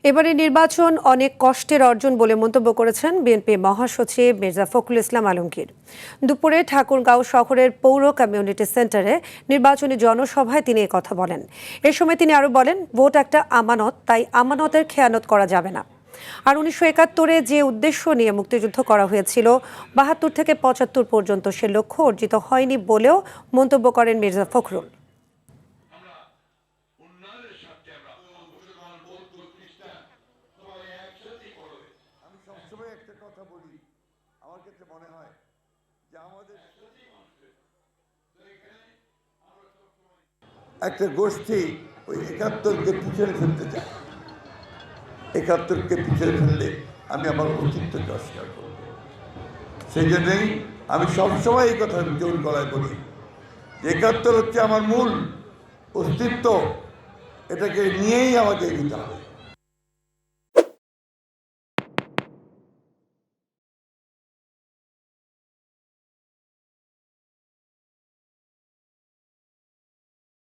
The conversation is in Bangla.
এবারে নির্বাচন অনেক কষ্টের অর্জন বলে মন্তব্য করেছেন বিএনপি মহাসচিব মির্জা ফখরুল ইসলাম আলমগীর। দুপুরে ঠাকুরগাঁও শহরের পৌর কমিউনিটি সেন্টারে নির্বাচনী জনসভায় তিনি কথা বলেন। এ সময় তিনি আরও বলেন, ভোট একটা আমানত, তাই আমানতের খেয়ানত করা যাবে না। আর 1971-এ যে উদ্দেশ্য নিয়ে মুক্তিযুদ্ধ করা হয়েছিল, 72 থেকে 75 পর্যন্ত সে লক্ষ্য অর্জিত হয়নি বলেও মন্তব্য করেন মির্জা ফখরুল। আমি সবসময় একটা কথা বলি, আমার কাছে মনে হয় যে আমাদের একটা গোষ্ঠী ওই 71-কে পিছনে ফেলতে চায়। 71-কে পিছনে ফেললে আমি আমার অস্তিত্বকে অস্বীকার করব। সেই জন্যই আমি সবসময় এই কথা জোর গলায় বলি, 71 হচ্ছে আমার মূল অস্তিত্ব, এটাকে নিয়েই আমাকে এগিয়ে হবে।